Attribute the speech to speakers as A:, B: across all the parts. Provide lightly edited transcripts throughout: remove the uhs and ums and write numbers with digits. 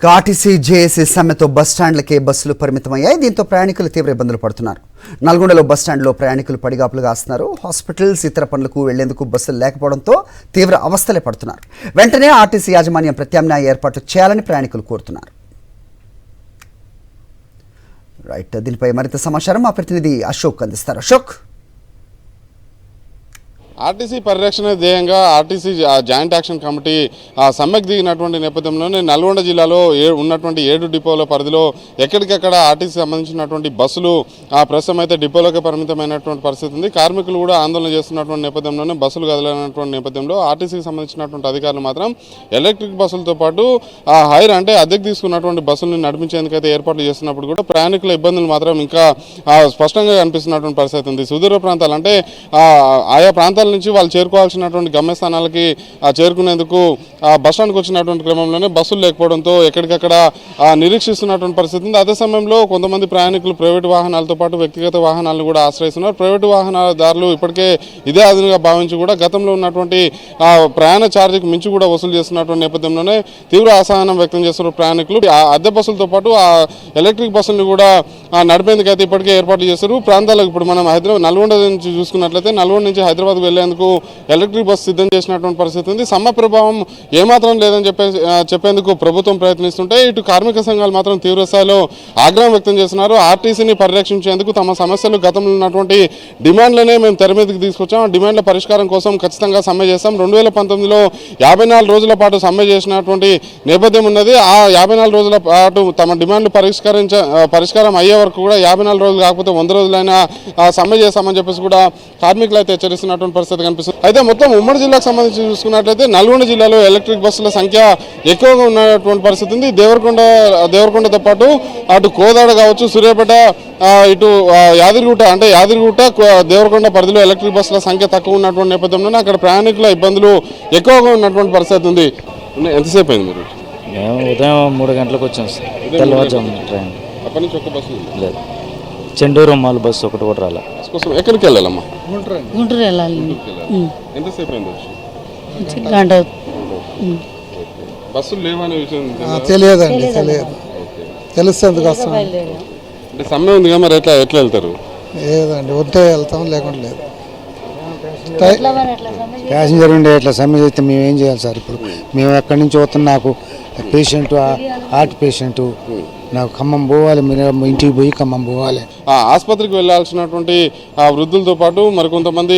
A: RTC JAC సమ్మెతో బస్టాండ్లకే బస్సులు పరిమితమయ్యాయి. దీంతో ప్రయాణికులు తీవ్ర ఇబ్బందులు పడుతున్నారు. నల్గొండలో బస్టాండ్లో ప్రయాణికులు పడిగాపులు కాస్తున్నారు. హాస్పిటల్స్ ఇతర పనులకు వెళ్లేందుకు బస్సులు లేకపోవడంతో తీవ్ర అవస్థలే పడుతున్నారు. వెంటనే ఆర్టీసీ యాజమాన్యం ప్రత్యామ్నాయ ఏర్పాట్లు చేయాలని ప్రయాణికులు కోరుతున్నారు. దీనిపై మరింత సమాచారం మా ప్రతినిధి అశోక్ అందిస్తారు. అశోక్,
B: ఆర్టీసీ పరిరక్షణ ధ్యేయంగా ఆర్టీసీ జాయింట్ యాక్షన్ కమిటీ సమ్మెకు దిగినటువంటి నేపథ్యంలోనే నల్గొండ జిల్లాలో ఉన్నటువంటి 7 డిపోల పరిధిలో ఎక్కడికెక్కడ ఆర్టీసీ సంబంధించినటువంటి బస్సులు ప్రస్తుతం అయితే డిపోలోకి పరిమితమైనటువంటి పరిస్థితి ఉంది. కార్మికులు కూడా ఆందోళన చేస్తున్నటువంటి నేపథ్యంలోనే బస్సులు కదలనటువంటి నేపథ్యంలో ఆర్టీసీకి సంబంధించినటువంటి అధికారులు మాత్రం ఎలక్ట్రిక్ బస్సులతో పాటు హైర్ అంటే అద్దెకు తీసుకున్నటువంటి బస్సులను నడిపించేందుకైతే ఏర్పాట్లు చేస్తున్నప్పుడు కూడా ప్రయాణికుల ఇబ్బందులు మాత్రం ఇంకా స్పష్టంగా కనిపిస్తున్నటువంటి పరిస్థితి ఉంది. సుదూర ప్రాంతాలు అంటే ఆయా ప్రాంతాల నుంచి వాళ్ళు చేరుకోవాల్సినటువంటి గమ్యస్థానాలకి చేరుకునేందుకు బస్టాండ్కి వచ్చినటువంటి క్రమంలోనే బస్సులు లేకపోవడంతో ఎక్కడికక్కడ నిరీక్షిస్తున్నటువంటి పరిస్థితి ఉంది. అదే సమయంలో కొంతమంది ప్రయాణికులు ప్రైవేటు వాహనాలతో పాటు వ్యక్తిగత వాహనాలను కూడా ఆశ్రయిస్తున్నారు. ప్రైవేటు వాహనదారులు ఇప్పటికే ఇదే అదునుగా భావించి కూడా గతంలో ఉన్నటువంటి ప్రయాణ ఛార్జీకి మించి కూడా వసూలు చేస్తున్నటువంటి నేపథ్యంలోనే తీవ్ర అసహనం వ్యక్తం చేస్తున్న ప్రయాణికులు అద్దె బస్సులతో పాటు ఎలక్ట్రిక్ బస్సులను కూడా నడిపేందుకు అయితే ఇప్పటికే ఏర్పాట్లు చేస్తారు. ప్రాంతాలకు ఇప్పుడు మనం నల్గొండ నుంచి చూసుకున్నట్లయితే నల్గొండ నుంచి హైదరాబాద్ వెళ్లేందుకు ఎలక్ట్రిక్ బస్సు సిద్ధం చేసినటువంటి పరిస్థితి ఉంది. సమ్మె ప్రభావం ఏమాత్రం లేదని చెప్పేందుకు ప్రభుత్వం ప్రయత్నిస్తుంటే ఇటు కార్మిక సంఘాలు మాత్రం తీవ్ర స్థాయిలో ఆగ్రహం వ్యక్తం చేస్తున్నారు. ఆర్టీసీని పరిరక్షించేందుకు తమ సమస్యలు గతంలో ఉన్నటువంటి డిమాండ్లనే మేము తెర మీదకి తీసుకొచ్చాం. డిమాండ్ల పరిష్కారం కోసం ఖచ్చితంగా సమ్మె చేస్తాం. 2019లో 54 రోజుల పాటు సమ్మె చేసినటువంటి నేపథ్యం ఉన్నది. ఆ 54 రోజుల పాటు తమ డిమాండ్లు పరిష్కారం అయ్యే వరకు కూడా 54 రోజులు కాకపోతే 100 రోజులైనా సమ్మె చేస్తామని చెప్పేసి కూడా కార్మికులు అయితే హెచ్చరిస్తున్నటువంటి పరిస్థితి కనిపిస్తుంది. అయితే మొత్తం ఉమ్మడి జిల్లాకు సంబంధించి చూసుకున్నట్లయితే నల్గొండ జిల్లాలో ఎలక్ట్రిక్ బస్సుల సంఖ్య ఎక్కువగా ఉన్నటువంటి పరిస్థితి ఉంది. దేవరకొండతో పాటు అటు కోదాడ కావచ్చు, సూర్యాపేట, ఇటు యాదగిరిగుట్ట దేవరకొండ పరిధిలో ఎలక్ట్రిక్ బస్సుల సంఖ్య తక్కువ ఉన్నటువంటి నేపథ్యంలోనే అక్కడ ప్రయాణికుల ఇబ్బందులు ఎక్కువగా ఉన్నటువంటి పరిస్థితి ఉంది. ఎంతసేపు అయింది మీరు?
C: ఉదయం 3 గంటలకు వచ్చాం సార్. తెల్లవారుజాము ట్రైన్.
B: అప్పటి నుంచి ఒక్క బస్సు
C: లేదు. చెండూరు మాల్ బస్సు ఒకటి కూడా రాలే.
B: ఎక్కడికి వెళ్ళాలమ్మా?
D: గుంటూరు వెళ్ళాలి.
B: ఎంతసేపు అయింది?
D: గంట.
B: బస్సులు లేవనే విషయం
E: తెలియదు. తెలుస్తుంది
B: అంటే సమ్మె ఉంది కదా, మరి ఎట్లా వెళ్తారు?
E: లేదండి, ఉంటే వెళ్తాం, లేకుండా లేదు.
F: ప్యాసింజర్ ఉండే ఇట్లా సమ్మె చేస్తే మేము ఏం చేయాలి సార్? ఇప్పుడు మేము ఎక్కడి నుంచి వస్తున్నాం, నాకు పేషెంట్, హార్ట్ పేషెంట్, నాకు ఖమ్మం పోవాలి, మీరు ఇంటికి పోయి ఖమ్మం పోవాలి.
B: ఆసుపత్రికి వెళ్ళాల్సినటువంటి వృద్ధులతో పాటు మరికొంతమంది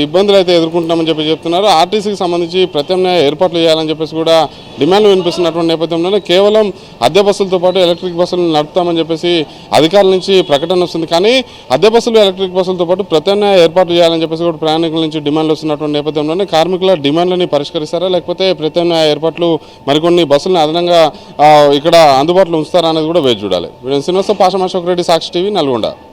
B: ఇబ్బందులు అయితే ఎదుర్కొంటున్నామని చెప్తున్నారు. ఆర్టీసీకి సంబంధించి ప్రత్యామ్నాయ ఏర్పాట్లు చేయాలని చెప్పేసి కూడా డిమాండ్లు వినిపిస్తున్నటువంటి నేపథ్యంలోనే కేవలం అద్దె బస్సులతో పాటు ఎలక్ట్రిక్ బస్సులను నడుపుతామని చెప్పేసి అధికారుల నుంచి ప్రకటన వస్తుంది. కానీ అద్దె బస్సులు, ఎలక్ట్రిక్ బస్సులతో పాటు ప్రత్యామ్నాయ ఏర్పాట్లు చేయాలని చెప్పేసి కూడా ప్రయాణికుల నుంచి డిమాండ్లు వస్తున్నటువంటి నేపథ్యంలోనే కార్మికుల డిమాండ్లని పరిష్కరిస్తారా, లేకపోతే ప్రత్యామ్నాయ ఏర్పాట్లు మరికొన్ని బస్సులను అదనంగా ఇక్కడ అందుబాటులో ఉంచుతారా అనేది కూడా వేచి చూడాలి. శ్రీనివాస పాషం అశోక్ రెడ్డి, సాక్షి టీవీ, నల్గొండ.